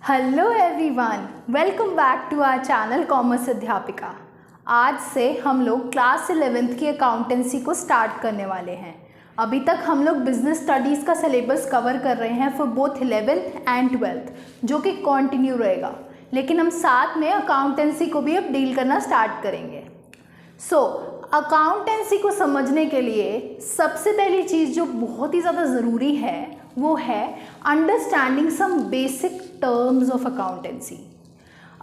Hello everyone, welcome back to our channel commerce अध्यापिका। आज से हम लोग क्लास 11th की अकाउंटेंसी को स्टार्ट करने वाले हैं। अभी तक हम लोग बिजनेस स्टडीज़ का सिलेबस कवर कर रहे हैं for both 11th and 12th, जो कि कंटिन्यू रहेगा, लेकिन हम साथ में अकाउंटेंसी को भी अब डील करना स्टार्ट करेंगे। अकाउंटेंसी को समझने के लिए सबसे पहली चीज़ जो बहुत ही ज़्यादा ज़रूरी है वो है understanding some basic terms of accountancy.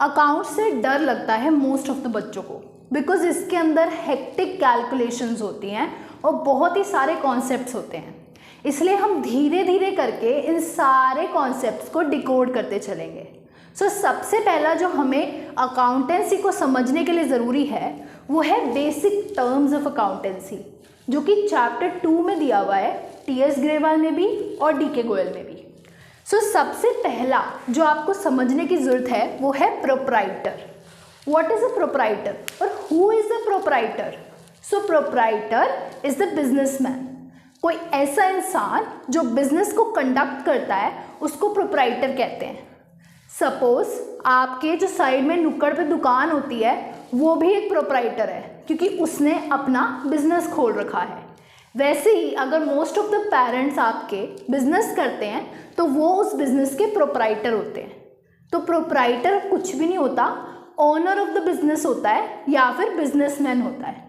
Account से डर लगता है मोस्ट ऑफ द बच्चों को, बिकॉज इसके अंदर हेक्टिक कैलकुलेशंस होती हैं और बहुत ही सारे कॉन्सेप्ट्स होते हैं। इसलिए हम धीरे धीरे करके इन सारे कॉन्सेप्ट्स को डिकोड करते चलेंगे। सबसे पहला जो हमें अकाउंटेंसी को समझने के लिए ज़रूरी है वो है बेसिक टर्म्स ऑफ अकाउंटेंसी, जो कि चैप्टर 2 में दिया हुआ है, टी.एस. ग्रेवाल में भी और डी.के. गोयल में भी। सबसे पहला जो आपको समझने की ज़रूरत है वो है proprietor. What is a proprietor और who is a proprietor? Proprietor is the businessman. कोई ऐसा इंसान जो बिजनेस को कंडक्ट करता है उसको प्रोप्राइटर कहते हैं। सपोज आपके जो साइड में नुक्कड़ पे दुकान होती है वो भी एक प्रोप्राइटर है, क्योंकि उसने अपना बिजनेस खोल रखा है। वैसे ही अगर मोस्ट ऑफ द पेरेंट्स आपके बिजनेस करते हैं तो वो उस बिजनेस के प्रोप्राइटर होते हैं। तो प्रोप्राइटर कुछ भी नहीं होता, ओनर ऑफ द बिजनेस होता है या फिर बिजनेसमैन होता है।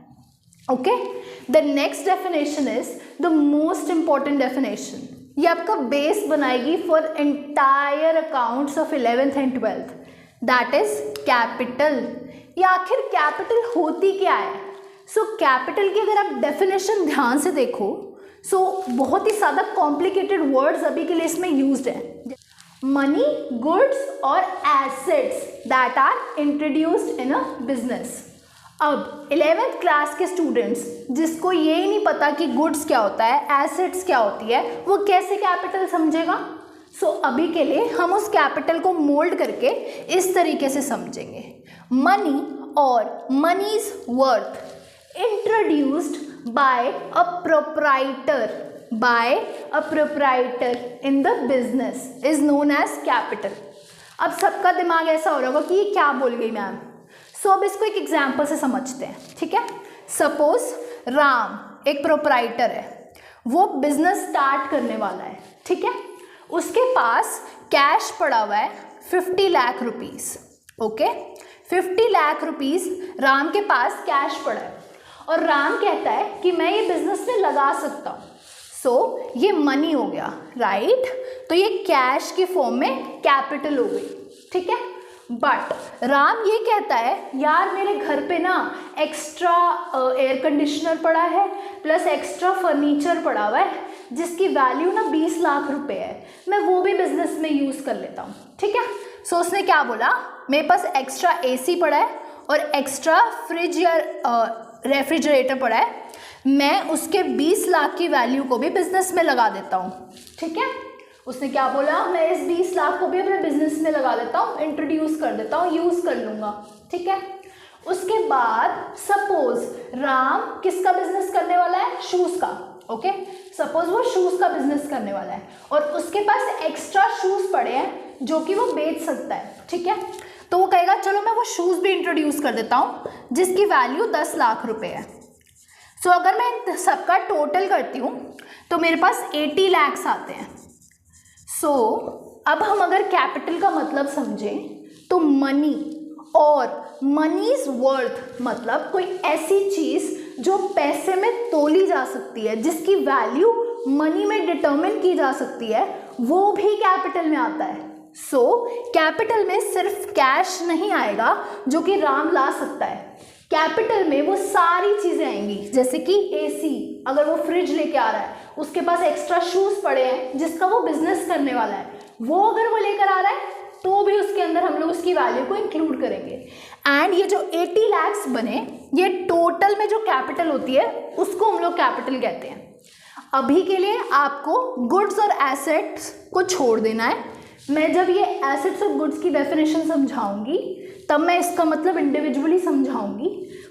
Okay, the next definition is the most important definition. ये आपका बेस बनाएगी for entire accounts of 11th and 12th, that is capital. ये आखिर कैपिटल होती क्या है? कैपिटल की अगर आप डेफिनेशन ध्यान से देखो बहुत ही ज़्यादा कॉम्प्लिकेटेड वर्ड्स अभी के लिए इसमें यूज्ड है। मनी, गुड्स और assets that are introduced in a business. अब 11th क्लास के स्टूडेंट्स जिसको ये ही नहीं पता कि गुड्स क्या होता है, एसेट्स क्या होती है, वो कैसे कैपिटल समझेगा? अभी के लिए हम उस कैपिटल को मोल्ड करके इस तरीके से समझेंगे। मनी और मनीज worth introduced by a proprietor in the business is known as capital। अब सबका दिमाग ऐसा हो रहा होगा कि ये क्या बोल गई मैम। अब इसको एक एग्जाम्पल से समझते हैं, ठीक है। सपोज राम एक प्रोप्राइटर है, वो बिजनेस स्टार्ट करने वाला है, ठीक है। उसके पास कैश पड़ा हुआ है 50 lakh rupees. Okay, 50 lakh rupees Ram के पास कैश पड़ा है और राम कहता है कि मैं ये बिजनेस में लगा सकता हूँ। ये मनी हो गया, राइट। तो ये कैश की फॉर्म में कैपिटल हो गई, ठीक है। बट राम ये कहता है यार मेरे घर पे ना एक्स्ट्रा एयर कंडीशनर पड़ा है प्लस एक्स्ट्रा फर्नीचर पड़ा हुआ है जिसकी वैल्यू ना 20 लाख रुपए है, मैं वो भी बिजनेस में यूज़ कर लेता हूँ, ठीक है। उसने क्या बोला, मेरे पास एक्स्ट्रा AC पड़ा है और एक्स्ट्रा फ्रिज या रेफ्रिजरेटर पड़ा है, मैं उसके 20 लाख की वैल्यू को भी बिजनेस में लगा देता हूँ, ठीक है। उसने क्या बोला, मैं इस 20 लाख को भी अपने बिजनेस में लगा देता हूँ, इंट्रोड्यूस कर देता हूँ, यूज़ कर लूँगा, ठीक है। उसके बाद सपोज राम किसका बिजनेस करने वाला है, शूज़ का। ओके, सपोज वो शूज़ का बिजनेस करने वाला है और उसके पास एक्स्ट्रा शूज़ पड़े हैं जो कि वो बेच सकता है, ठीक है। तो वो कहेगा चलो मैं वो शूज़ भी इंट्रोड्यूस कर देता हूँ जिसकी वैल्यू 10 लाख रुपए है। अगर मैं सबका टोटल करती हूँ तो मेरे पास 80 लैक्स आते हैं। अब हम अगर कैपिटल का मतलब समझें तो मनी और मनीज वर्थ मतलब कोई ऐसी चीज़ जो पैसे में तोली जा सकती है, जिसकी वैल्यू मनी में डिटर्मिन की जा सकती है, वो भी कैपिटल में आता है। कैपिटल में सिर्फ कैश नहीं आएगा जो कि राम ला सकता है, कैपिटल में वो सारी चीज़ें आएंगी, जैसे कि AC, अगर वो फ्रिज लेके आ रहा है, उसके पास एक्स्ट्रा शूज़ पड़े हैं जिसका वो बिजनेस करने वाला है, वो अगर वो लेकर आ रहा है तो भी उसके अंदर हम लोग उसकी वैल्यू को इंक्लूड करेंगे। एंड ये जो 80 लैक्स बने, ये टोटल में जो कैपिटल होती है उसको हम लोग कैपिटल कहते हैं। अभी के लिए आपको गुड्स और एसेट्स को छोड़ देना है। मैं जब ये एसेट्स और गुड्स की डेफिनेशन समझाऊंगी तब मैं इसका मतलब इंडिविजुअली समझाऊंगी,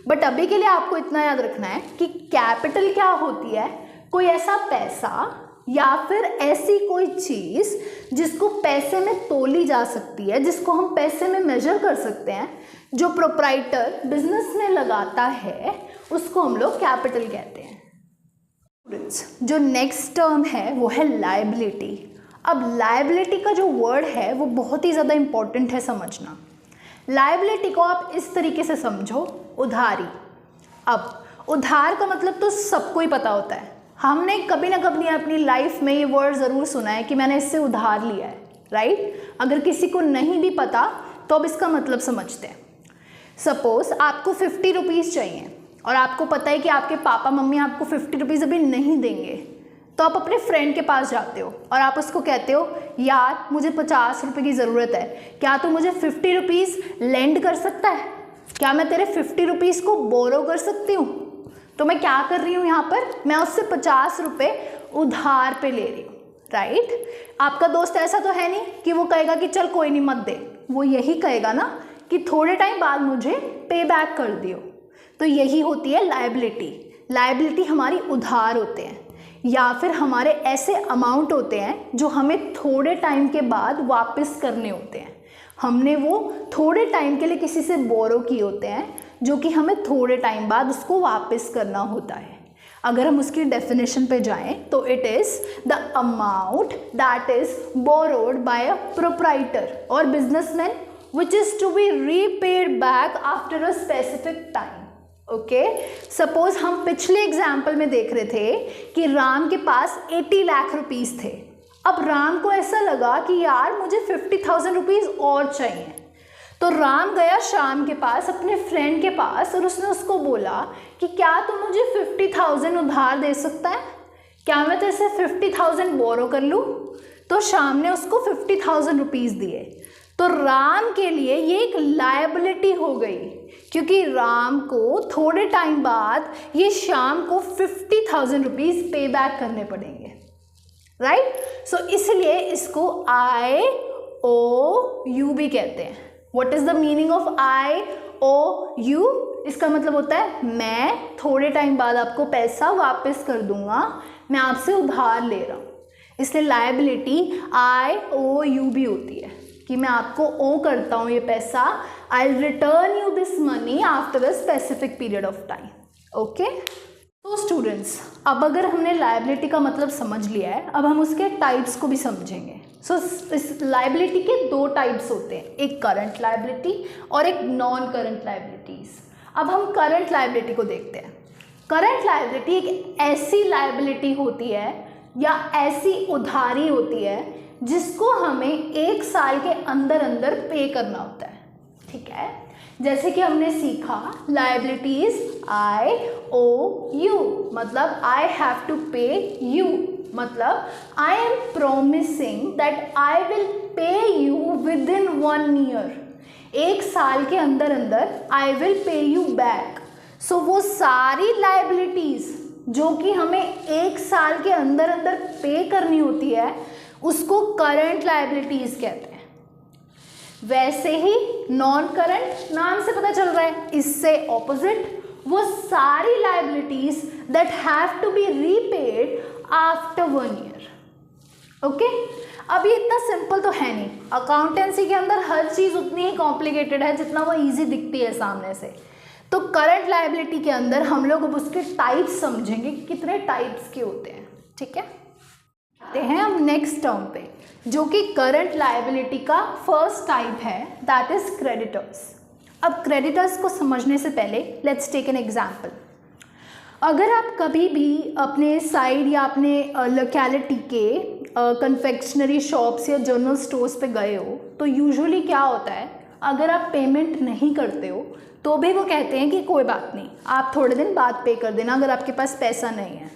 बट अभी के लिए आपको इतना याद रखना है कि कैपिटल क्या होती है, कोई ऐसा पैसा या फिर ऐसी कोई चीज़ जिसको पैसे में तोली जा सकती है, जिसको हम पैसे में मेजर कर सकते हैं, जो प्रोप्राइटर बिजनेस में लगाता है, उसको हम लोग कैपिटल कहते हैं। जो नेक्स्ट टर्म है वो है लायबिलिटी। अब लायबिलिटी का जो वर्ड है वो बहुत ही ज़्यादा इम्पॉर्टेंट है समझना। लायबिलिटी को आप इस तरीके से समझो, उधारी। अब उधार का मतलब तो सबको ही पता होता है, हमने कभी ना कभी अपनी लाइफ में ये वर्ड ज़रूर सुना है कि मैंने इससे उधार लिया है, राइट। अगर किसी को नहीं भी पता तो अब इसका मतलब समझते हैं। सपोज़ आपको 50 रुपीज़ चाहिए और आपको पता है कि आपके पापा मम्मी आपको 50 रुपीज़ अभी नहीं देंगे, तो आप अपने फ्रेंड के पास जाते हो और आप उसको कहते हो, यार मुझे 50 रुपये की ज़रूरत है, क्या तू मुझे 50 रुपीज़ लेंड कर सकता है? क्या मैं तेरे 50 रुपीज़ को बोरो कर सकती हूँ? तो मैं क्या कर रही हूँ यहाँ पर, मैं उससे 50 रुपये उधार पे ले रही हूँ, राइट। आपका दोस्त ऐसा तो है नहीं कि वो कहेगा कि चल कोई नहीं मत दे, वो यही कहेगा ना कि थोड़े टाइम बाद मुझे पे बैक कर दियो। तो यही होती है लायबिलिटी। लायबिलिटी हमारी उधार होते हैं या फिर हमारे ऐसे अमाउंट होते हैं जो हमें थोड़े टाइम के बाद वापस करने होते हैं। हमने वो थोड़े टाइम के लिए किसी से बोरो किए होते हैं जो कि हमें थोड़े टाइम बाद उसको वापस करना होता है। अगर हम उसकी डेफिनेशन पे जाएं तो it is the amount that is borrowed by a proprietor और businessman which is to be repaid back after a specific time. Okay, suppose हम पिछले एग्जाम्पल में देख रहे थे कि राम के पास 80 लाख रुपीज़ थे। अब राम को ऐसा लगा कि यार मुझे 50,000 रुपीज़ और चाहिए, तो राम गया श्याम के पास, अपने फ्रेंड के पास, और उसने उसको बोला कि क्या तू मुझे 50,000 उधार दे सकता है, क्या मैं तेरे से 50,000 बोरो कर लूँ? तो श्याम ने उसको 50,000 रुपीज़ दिए। तो राम के लिए ये एक लायबिलिटी हो गई क्योंकि राम को थोड़े टाइम बाद ये श्याम को 50,000 रुपीज़ पे बैक करने पड़ेंगे, राइट। सो इसलिए इसको IOU भी कहते हैं। What is the meaning of IOU? इसका मतलब होता है मैं थोड़े टाइम बाद आपको पैसा वापस कर दूंगा, मैं आपसे उधार ले रहा हूँ। इसलिए लायबिलिटी IOU भी होती है कि मैं आपको ओ करता हूँ ये पैसा, I return you this money after a specific period of time. Okay, तो स्टूडेंट्स, अब अगर हमने लायबिलिटी का मतलब समझ लिया है, अब हम उसके टाइप्स को भी समझेंगे। सो इस लायबिलिटी के 2 टाइप्स होते हैं, एक करंट लायबिलिटी और एक नॉन करंट लायबिलिटीज़। अब हम करंट लायबिलिटी को देखते हैं। करंट लायबिलिटी एक ऐसी लायबिलिटी होती है या ऐसी उधारी होती है जिसको हमें 1 साल के अंदर अंदर पे करना होता है, ठीक है। जैसे कि हमने सीखा लायबिलिटीज IOU, मतलब I have to pay you, मतलब I am promising that I will pay you within 1 year. 1 साल के अंदर अंदर I will pay you back. So वो सारी लायबिलिटीज जो कि हमें 1 साल के अंदर अंदर पे करनी होती है उसको करंट लायबिलिटीज कहते हैं। वैसे ही नॉन करंट, नाम से पता चल रहा है, इससे ऑपोजिट, वो सारी liabilities that have to be repaid after 1 year. Okay, अब ये इतना सिंपल तो है नहीं, अकाउंटेंसी के अंदर हर चीज़ उतनी ही कॉम्प्लिकेटेड है जितना वो ईजी दिखती है सामने से। तो करंट लायबिलिटी के अंदर हम लोग अब उसके टाइप्स समझेंगे, कितने टाइप्स के होते हैं, ठीक है। आते हैं हम नेक्स्ट टर्म पे, जो कि करंट लायबिलिटी का फर्स्ट टाइप है, दैट इज क्रेडिटर्स। अब क्रेडिटर्स को समझने से पहले लेट्स टेक एन एग्जांपल। अगर आप कभी भी अपने साइड या अपने लोकेलिटी के कन्फेक्शनरी शॉप्स या जनरल स्टोर्स पे गए हो तो यूजुअली क्या होता है, अगर आप पेमेंट नहीं करते हो तो भी वो कहते हैं कि कोई बात नहीं, आप थोड़े दिन बाद पे कर देना अगर आपके पास पैसा नहीं है।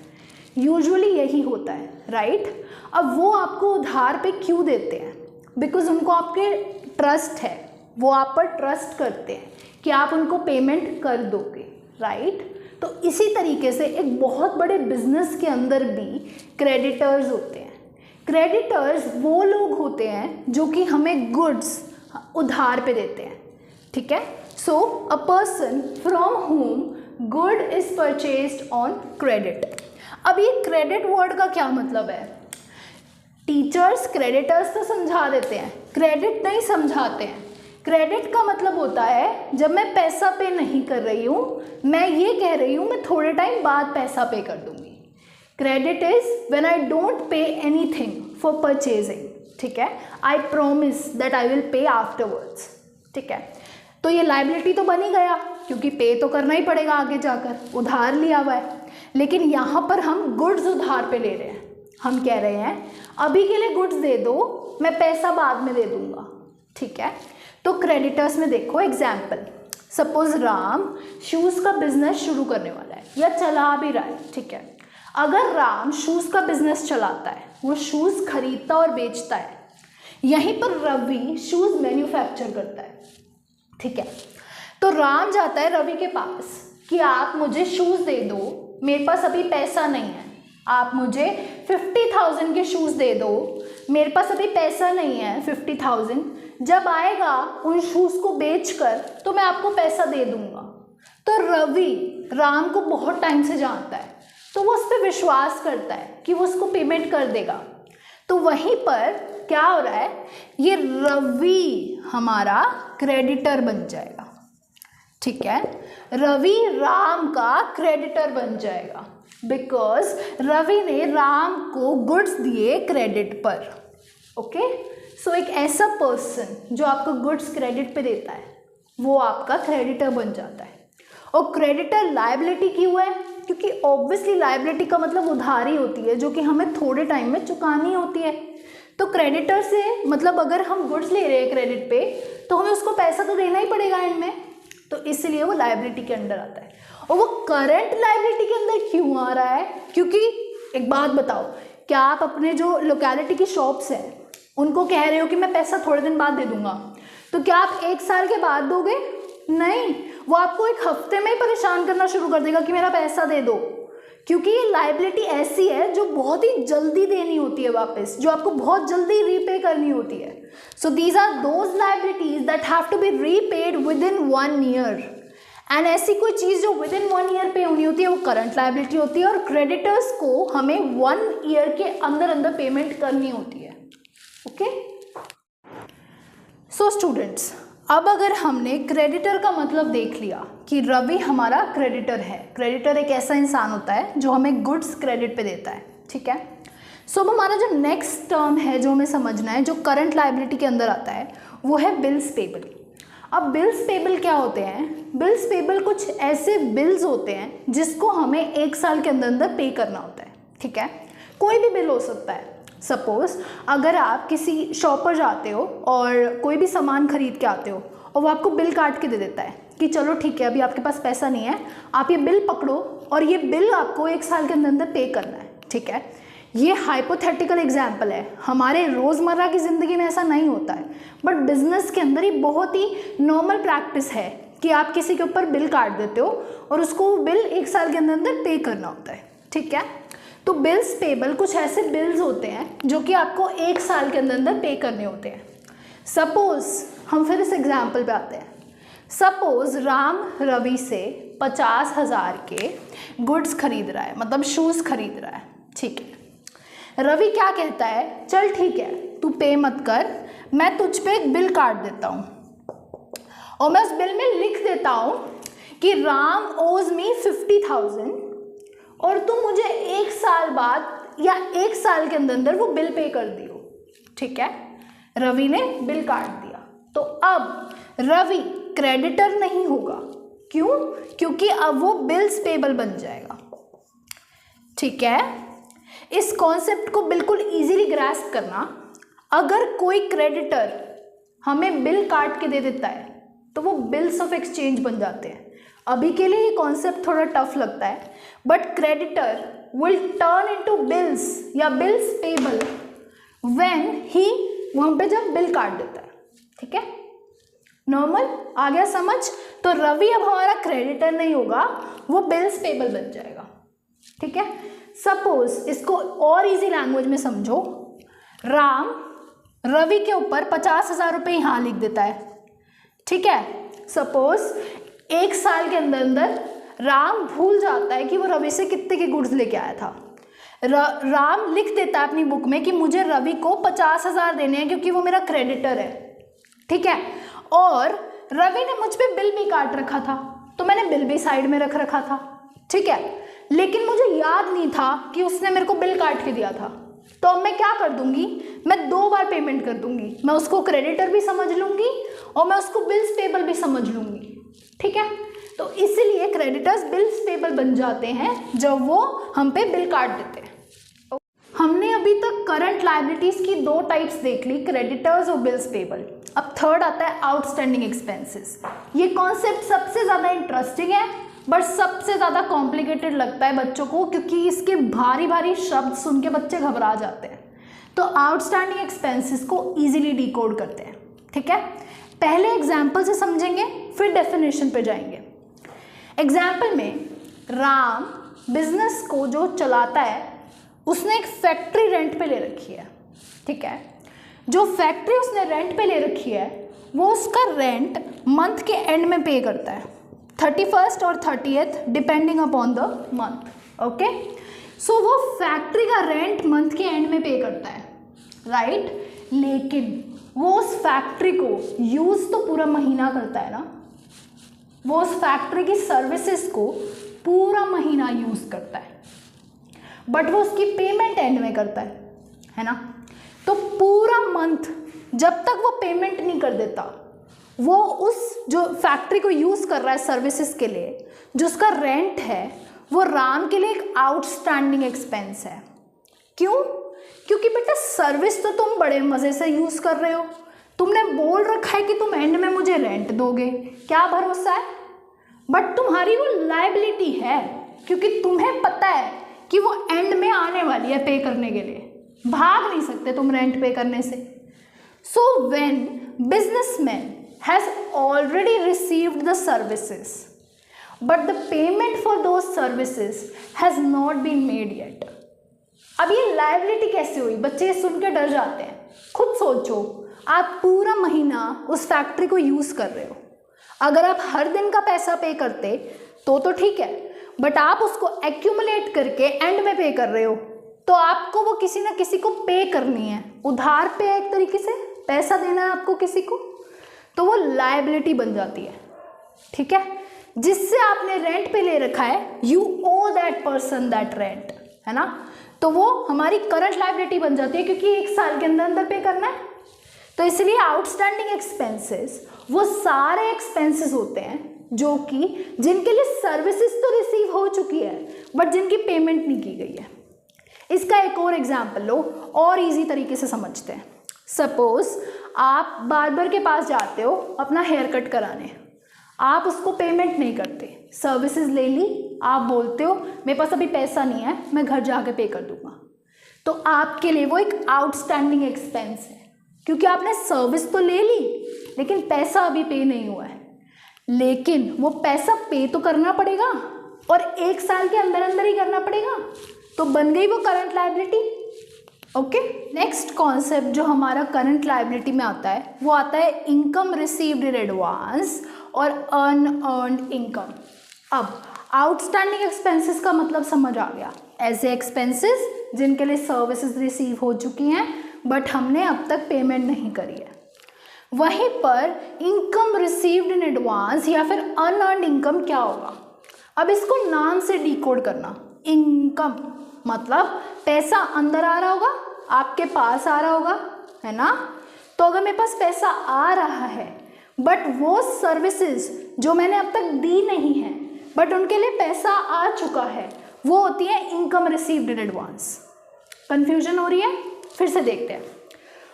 यूजुअली यही होता है, राइट। अब वो आपको उधार पे क्यों देते हैं? बिकॉज उनको आपके ट्रस्ट है, वो आप पर ट्रस्ट करते हैं कि आप उनको पेमेंट कर दोगे, राइट। तो इसी तरीके से एक बहुत बड़े बिजनेस के अंदर भी क्रेडिटर्स होते हैं। क्रेडिटर्स वो लोग होते हैं जो कि हमें गुड्स उधार पे देते हैं, ठीक है। So a person from whom good is purchased on credit. अब ये क्रेडिट वर्ड का क्या मतलब है? टीचर्स क्रेडिटर्स तो समझा देते हैं, क्रेडिट नहीं समझाते हैं। क्रेडिट का मतलब होता है जब मैं पैसा पे नहीं कर रही हूँ, मैं ये कह रही हूँ मैं थोड़े टाइम बाद पैसा पे कर दूँगी। Credit is when I don't pay anything for purchasing, ठीक है, I promise that I will पे आफ्टरवर्ड्स, ठीक है। तो ये लाइबिलिटी तो बन ही गया क्योंकि पे तो करना ही पड़ेगा आगे जाकर, उधार लिया हुआ है। लेकिन यहाँ पर हम गुड्स उधार पे ले रहे हैं, हम कह रहे हैं अभी के लिए गुड्स दे दो, मैं पैसा बाद में दे दूंगा, ठीक है। तो क्रेडिटर्स में देखो एग्जाम्पल, सपोज राम शूज़ का बिजनेस शुरू करने वाला है या चला भी रहा है, ठीक है। अगर राम शूज़ का बिजनेस चलाता है, वो शूज़ खरीदता और बेचता है, यहीं पर रवि शूज़ मैन्युफैक्चर करता है, ठीक है। तो राम जाता है रवि के पास कि आप मुझे शूज़ दे दो, मेरे पास अभी पैसा नहीं है, आप मुझे 50,000 के शूज़ दे दो, मेरे पास अभी पैसा नहीं है 50,000, जब आएगा उन शूज़ को बेचकर तो मैं आपको पैसा दे दूंगा। तो रवि राम को बहुत टाइम से जानता है, तो वो उस पर विश्वास करता है कि वो उसको पेमेंट कर देगा। तो वहीं पर क्या हो रहा है, ये रवि हमारा क्रेडिटर बन जाएगा, ठीक है। रवि राम का क्रेडिटर बन जाएगा बिकॉज रवि ने राम को गुड्स दिए क्रेडिट पर, ओके। सो एक ऐसा पर्सन जो आपको गुड्स क्रेडिट पे देता है वो आपका क्रेडिटर बन जाता है। और क्रेडिटर लायबिलिटी क्यों है, क्योंकि ऑब्वियसली लायबिलिटी का मतलब उधारी होती है जो कि हमें थोड़े टाइम में चुकानी होती है। तो क्रेडिटर से मतलब अगर हम गुड्स ले रहे हैं क्रेडिट पे तो हमें उसको पैसा तो देना ही पड़ेगा एंड में, तो इसलिए वो लायबिलिटी के अंडर आता है। और वो करंट लायबिलिटी के अंदर क्यों आ रहा है, क्योंकि एक बात बताओ, क्या आप अपने जो लोकेलिटी की शॉप्स हैं उनको कह रहे हो कि मैं पैसा थोड़े दिन बाद दे दूंगा, तो क्या आप 1 साल के बाद दोगे? नहीं, वो आपको 1 हफ्ते में ही परेशान करना शुरू कर देगा कि मेरा पैसा दे दो, क्योंकि ये लायबिलिटी ऐसी है जो बहुत ही जल्दी देनी होती है वापस, जो आपको बहुत जल्दी रीपे करनी होती है। So these are those liabilities that have to be repaid within 1 year. And ऐसी कोई चीज़ जो विद इन 1 ईयर पे होनी होती है वो करंट लायबिलिटी होती है, और क्रेडिटर्स को हमें 1 ईयर के अंदर अंदर पेमेंट करनी होती है, ओके। सो स्टूडेंट्स, अब अगर हमने क्रेडिटर का मतलब देख लिया कि रवि हमारा क्रेडिटर है, क्रेडिटर एक ऐसा इंसान होता है जो हमें गुड्स क्रेडिट पे देता है, ठीक है। सो अब हमारा जो नेक्स्ट टर्म है जो हमें समझना है, जो करंट लायबिलिटी के अंदर आता है, वो है बिल्स पेबल। अब बिल्स पेबल क्या होते हैं? बिल्स पेबल कुछ ऐसे बिल्स होते हैं जिसको हमें 1 साल के अंदर अंदर पे करना होता है, ठीक है। कोई भी बिल हो सकता है। सपोज़ अगर आप किसी शॉप पर जाते हो और कोई भी सामान खरीद के आते हो और वो आपको बिल काट के दे देता है कि चलो ठीक है, अभी आपके पास पैसा नहीं है, आप ये बिल पकड़ो और ये बिल आपको 1 साल के अंदर अंदर पे करना है, ठीक है। ये हाइपोथेटिकल एग्जाम्पल है, हमारे रोज़मर्रा की ज़िंदगी में ऐसा नहीं होता है, बट बिजनेस के अंदर ही बहुत ही नॉर्मल प्रैक्टिस है कि आप किसी के ऊपर बिल काट देते हो और उसको बिल 1 साल के अंदर अंदर पे करना होता है, ठीक है। तो बिल्स पेबल कुछ ऐसे बिल्स होते हैं जो कि आपको 1 साल के अंदर अंदर पे करने होते हैं। सपोज़ हम फिर इस एग्जाम्पल पे आते हैं। सपोज़ राम रवि से 50,000 के गुड्स खरीद रहा है, मतलब शूज़ खरीद रहा है, ठीक है। रवि क्या कहता है, चल ठीक है तू पे मत कर, मैं तुझ पे एक बिल काट देता हूँ और मैं उस बिल में लिख देता हूँ कि राम ओज मी 50,000 और तुम मुझे 1 साल बाद या 1 साल के अंदर अंदर वो बिल पे कर दियो, ठीक है। रवि ने बिल काट दिया, तो अब रवि क्रेडिटर नहीं होगा, क्यों? क्योंकि अब वो बिल्स पेबल बन जाएगा, ठीक है। इस कॉन्सेप्ट को बिल्कुल इजीली ग्रास्प करना, अगर कोई क्रेडिटर हमें बिल काट के दे देता है तो वो बिल्स ऑफ एक्सचेंज बन जाते हैं। अभी के लिए ये कॉन्सेप्ट थोड़ा टफ लगता है, but creditor will turn into bills या बिल्स पेबल व्हेन ही वहाँ पे जब बिल काट देता है, ठीक है। नॉर्मल आ गया समझ? तो रवि अब हमारा क्रेडिटर नहीं होगा, वो बिल्स पेबल बन जाएगा, ठीक है। सपोज इसको और इजी लैंग्वेज में समझो, राम रवि के ऊपर 50,000 रुपये यहाँ लिख देता है, ठीक है। सपोज 1 साल के अंदर अंदर राम भूल जाता है कि वो रवि से कितने के गुड्स लेके आया था। राम लिख देता है अपनी बुक में कि मुझे रवि को 50,000 देने हैं क्योंकि वो मेरा क्रेडिटर है, ठीक है, और रवि ने मुझ पे बिल भी काट रखा था, तो मैंने बिल भी साइड में रख रखा था, ठीक है, लेकिन मुझे याद नहीं था कि उसने मेरे को बिल काट के दिया था। तो अब मैं क्या कर दूंगी, मैं 2 बार पेमेंट कर दूंगी, मैं उसको क्रेडिटर भी समझ लूंगी और मैं उसको बिल्स पेबल भी समझ लूंगी, ठीक है। तो इसीलिए क्रेडिटर्स बिल्स पेबल बन जाते हैं जब वो हम पे बिल काट देते हैं। हमने अभी तक करंट लायबिलिटीज की 2 टाइप्स देख ली, क्रेडिटर्स और बिल्स पेबल। अब थर्ड आता है आउटस्टैंडिंग एक्सपेंसेस। ये कॉन्सेप्ट सबसे ज़्यादा इंटरेस्टिंग है बट सबसे ज़्यादा कॉम्प्लिकेटेड लगता है बच्चों को, क्योंकि इसके भारी भारी शब्द सुन के बच्चे घबरा जाते हैं। तो आउटस्टैंडिंग एक्सपेंसेस को ईजिली डिकोड करते हैं, ठीक है। पहले एग्जाम्पल से समझेंगे, फिर डेफिनेशन पे जाएंगे। एग्जाम्पल में राम बिजनेस को जो चलाता है उसने एक फैक्ट्री रेंट पे ले रखी है, ठीक है। जो फैक्ट्री उसने रेंट पे ले रखी है वो उसका रेंट मंथ के एंड में पे करता है, 31st और 30th depending upon the month, okay. So वो फैक्ट्री का रेंट मंथ के एंड में पे करता है, राइट। लेकिन वो उस फैक्ट्री को यूज़ तो पूरा महीना करता है ना, वो उस फैक्ट्री की सर्विसेज को पूरा महीना यूज़ करता है, बट वो उसकी पेमेंट एंड में करता है ना। तो पूरा मंथ जब तक वो पेमेंट नहीं कर देता, वो उस जो फैक्ट्री को यूज़ कर रहा है सर्विसेज के लिए, जो उसका रेंट है, वो राम के लिए एक आउटस्टैंडिंग एक्सपेंस है। क्यों? क्योंकि बेटा सर्विस तो तुम बड़े मज़े से यूज़ कर रहे हो, तुमने बोल रखा है कि तुम एंड में मुझे रेंट दोगे, क्या भरोसा है, बट तुम्हारी वो लायबिलिटी है क्योंकि तुम्हें पता है कि वो एंड में आने वाली है पे करने के लिए, भाग नहीं सकते तुम रेंट पे करने से। So when businessman has already received the services but the payment for those services has not been made yet। अब ये लायबिलिटी कैसे हुई? बच्चे सुन के डर जाते हैं। खुद सोचो, आप पूरा महीना उस फैक्ट्री को यूज़ कर रहे हो, अगर आप हर दिन का पैसा पे करते तो ठीक है, बट आप उसको एक्यूमुलेट करके एंड में पे कर रहे हो, तो आपको वो किसी ना किसी को पे करनी है, उधार पे है, एक तरीके से पैसा देना है आपको किसी को, तो वो लायबिलिटी बन जाती है, ठीक है। जिससे आपने रेंट पे ले रखा है, you owe that person that rent, है ना, तो वो हमारी करंट लायबिलिटी बन जाती है क्योंकि 1 साल के अंदर अंदर पे करना है। तो इसलिए आउटस्टैंडिंग एक्सपेंसेस वो सारे एक्सपेंसेस होते हैं जो कि जिनके लिए सर्विसेज तो रिसीव हो चुकी है बट जिनकी पेमेंट नहीं की गई है। इसका एक और एग्जाम्पल लो और इजी तरीके से समझते हैं। सपोज आप बार्बर के पास जाते हो अपना हेयर कट कराने, आप उसको पेमेंट नहीं करते, सर्विसेज ले ली, आप बोलते हो मेरे पास अभी पैसा नहीं है, मैं घर जाके पे कर दूंगा, तो आपके लिए वो एक आउटस्टैंडिंग एक्सपेंस है क्योंकि आपने सर्विस तो ले ली लेकिन पैसा अभी पे नहीं हुआ है, लेकिन वो पैसा पे तो करना पड़ेगा और 1 साल के अंदर अंदर ही करना पड़ेगा, तो बन गई वो current liability, okay. Next concept जो हमारा करंट लायबिलिटी में आता है वो आता है इनकम रिसीव्ड इन एडवांस और अनअर्न्ड इनकम। अब आउटस्टैंडिंग एक्सपेंसेस का मतलब समझ आ गया, ऐसे एक्सपेंसेस जिनके लिए सर्विसेज रिसीव हो चुकी हैं बट हमने अब तक पेमेंट नहीं करी है। वहीं पर इनकम रिसीव्ड इन एडवांस या फिर अनअर्न्ड इनकम क्या होगा? अब इसको नाम से डिकोड करना। इनकम मतलब पैसा अंदर आ रहा होगा, आपके पास आ रहा होगा, है ना। तो अगर मेरे पास पैसा आ रहा है बट वो सर्विसेज जो मैंने अब तक दी नहीं है बट उनके लिए पैसा आ चुका है, वो होती है income received in advance. Confusion हो रही है? फिर से देखते हैं।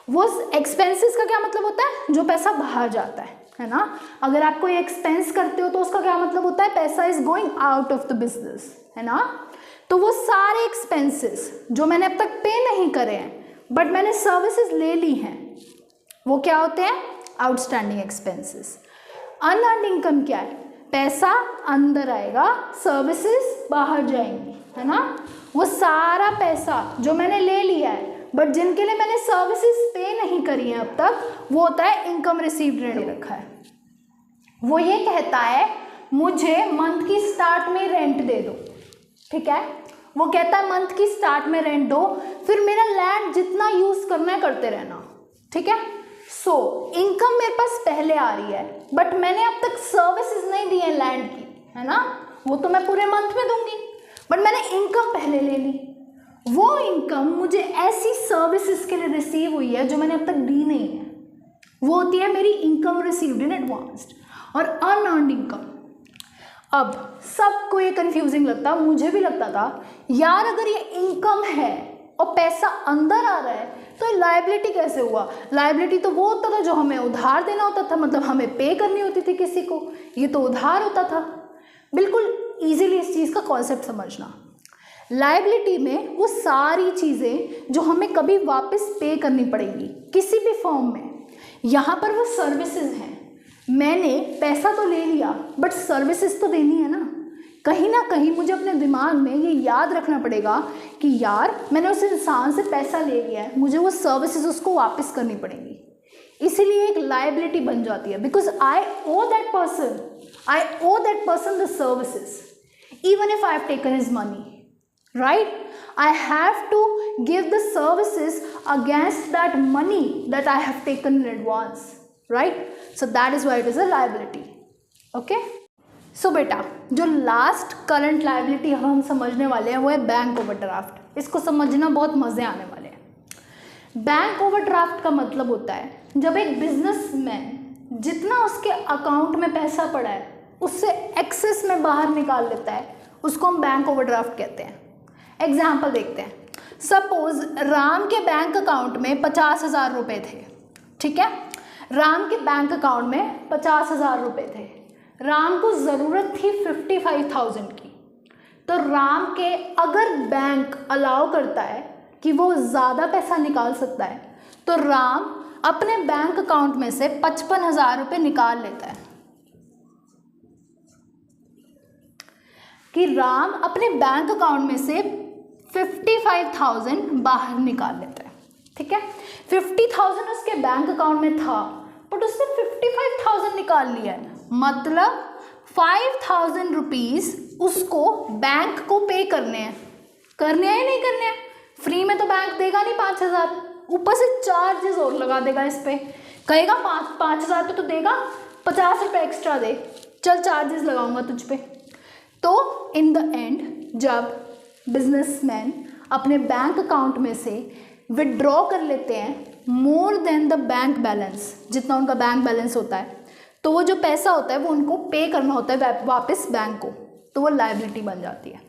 वो एक्सपेंसेस का क्या मतलब होता है? जो पैसा बाहर जाता है ना। अगर आप कोई एक्सपेंस करते हो तो उसका क्या मतलब होता है? पैसा is going out of the business, है ना। तो वो सारे एक्सपेंसेस जो मैंने अब तक पे नहीं करे हैं बट मैंने सर्विसेज ले ली हैं, वो क्या होते हैं? Outstanding expenses. अनअर्न्ड इनकम क्या है? पैसा अंदर आएगा, सर्विसेज बाहर जाएंगी, है ना। वो सारा पैसा जो मैंने ले लिया है बट जिनके लिए मैंने सर्विसेज पे नहीं करी है अब तक, वो होता है इनकम रिसीव्ड रेंट रखा है। वो ये कहता है मुझे मंथ की स्टार्ट में रेंट दे दो, ठीक है। वो कहता है मंथ की स्टार्ट में रेंट दो, फिर मेरा लैंड जितना यूज करना है करते रहना, ठीक है। सो इनकम मेरे पास पहले आ रही है, बट मैंने अब तक सर्विसेज नहीं दी है लैंड की, है ना, वो तो मैं पूरे मंथ में दूंगी, बट मैंने इनकम पहले ले ली। वो इनकम मुझे ऐसी सर्विसेज के लिए रिसीव हुई है जो मैंने अब तक दी नहीं है, वो होती है मेरी इनकम रिसीव्ड इन एडवांस्ड और अनअर्न्ड इनकम। अब सबको ये कंफ्यूजिंग लगता, मुझे भी लगता था यार अगर ये इनकम है और पैसा अंदर आ रहा है तो लायबिलिटी कैसे हुआ। लायबिलिटी तो वो होता था जो हमें उधार देना होता था, मतलब हमें पे करनी होती थी किसी को, ये तो उधार होता था। बिल्कुल इजीली इस चीज़ का कॉन्सेप्ट समझना। लायबिलिटी में वो सारी चीज़ें जो हमें कभी वापस पे करनी पड़ेंगी किसी भी फॉर्म में, यहाँ पर वो सर्विसेज हैं। मैंने पैसा तो ले लिया बट सर्विसेज तो देनी है ना कहीं मुझे अपने दिमाग में ये याद रखना पड़ेगा कि यार मैंने उस इंसान से पैसा ले लिया है, मुझे वो सर्विसेज उसको वापस करनी पड़ेंगी। इसीलिए एक लायबिलिटी बन जाती है, because I owe that person the services even if I have taken his money, right? I have to give the services against that money that I have taken in advance, right? So that is why it is a liability. Okay? So बेटा जो last current liability हम समझने वाले हैं वो है bank overdraft. इसको समझना बहुत मज़े आने वाले हैं। बैंक ओवरड्राफ्ट का मतलब होता है जब एक बिजनेसमैन जितना उसके अकाउंट में पैसा पड़ा है उससे एक्सेस में बाहर निकाल लेता है, उसको हम बैंक ओवरड्राफ्ट कहते हैं। एग्जाम्पल देखते हैं। सपोज राम के बैंक अकाउंट में 50,000 रुपये थे, ठीक है। राम के बैंक अकाउंट में 50,000 रुपये थे। राम को ज़रूरत थी 55,000 की। तो राम के अगर बैंक अलाउ करता है कि वो ज़्यादा पैसा निकाल सकता है तो राम अपने बैंक अकाउंट में से 55,000 रुपये निकाल लेता है। कि राम अपने बैंक अकाउंट में से 55,000 बाहर निकाल लेता है, ठीक है। 50,000 उसके बैंक अकाउंट में था बट उसने 55,000 निकाल लिया है, मतलब 5,000 रुपीज़ उसको बैंक को पे करने हैं या नहीं करने हैं। फ्री में तो बैंक देगा नहीं 5,000, ऊपर से चार्जेस और लगा देगा इस पर, कहेगा 5,000 पे तो देगा, 50 रुपये एक्स्ट्रा दे, चल चार्जेस लगाऊंगा तुझ पे। तो इन द एंड जब बिजनेसमैन अपने बैंक अकाउंट में से विड्रॉ कर लेते हैं more than the bank balance, जितना उनका बैंक बैलेंस होता है, तो वो जो पैसा होता है वो उनको पे करना होता है वापस बैंक को, तो वो लायबिलिटी बन जाती है,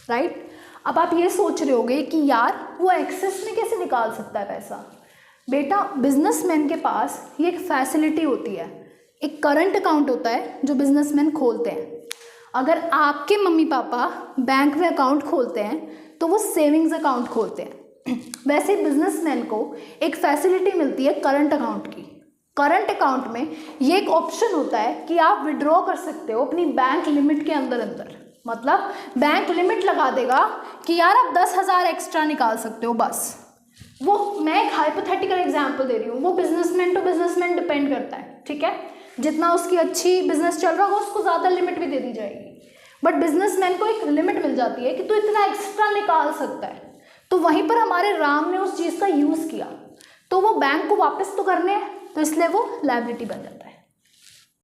राइट। अब आप ये सोच रहे होगे कि यार वो एक्सेस में कैसे निकाल सकता है पैसा। बेटा बिजनेसमैन के पास ये एक फैसिलिटी होती है, एक करंट अकाउंट होता है जो बिजनेसमैन खोलते हैं। अगर आपके मम्मी पापा बैंक में अकाउंट खोलते हैं तो वो सेविंग्स अकाउंट खोलते हैं। वैसे बिजनेसमैन को एक फैसिलिटी मिलती है करंट अकाउंट की। करंट अकाउंट में ये एक ऑप्शन होता है कि आप विड्रॉ कर सकते हो अपनी बैंक लिमिट के अंदर, मतलब बैंक लिमिट लगा देगा कि यार आप 10,000 एक्स्ट्रा निकाल सकते हो बस। वो मैं एक हाइपोथेटिकल एग्जांपल दे रही हूँ, वो बिजनेसमैन टू बिजनेसमैन डिपेंड करता है, ठीक है। जितना उसकी अच्छी बिजनेस चल रहा होगा उसको ज़्यादा लिमिट भी दे दी जाएगी, बट बिजनेसमैन को एक लिमिट मिल जाती है कि तू इतना एक्स्ट्रा निकाल सकता है। तो वहीं पर हमारे राम ने उस चीज़ का यूज़ किया, तो वो बैंक को वापस तो करने हैं, तो इसलिए वो लायबिलिटी बन जाता है।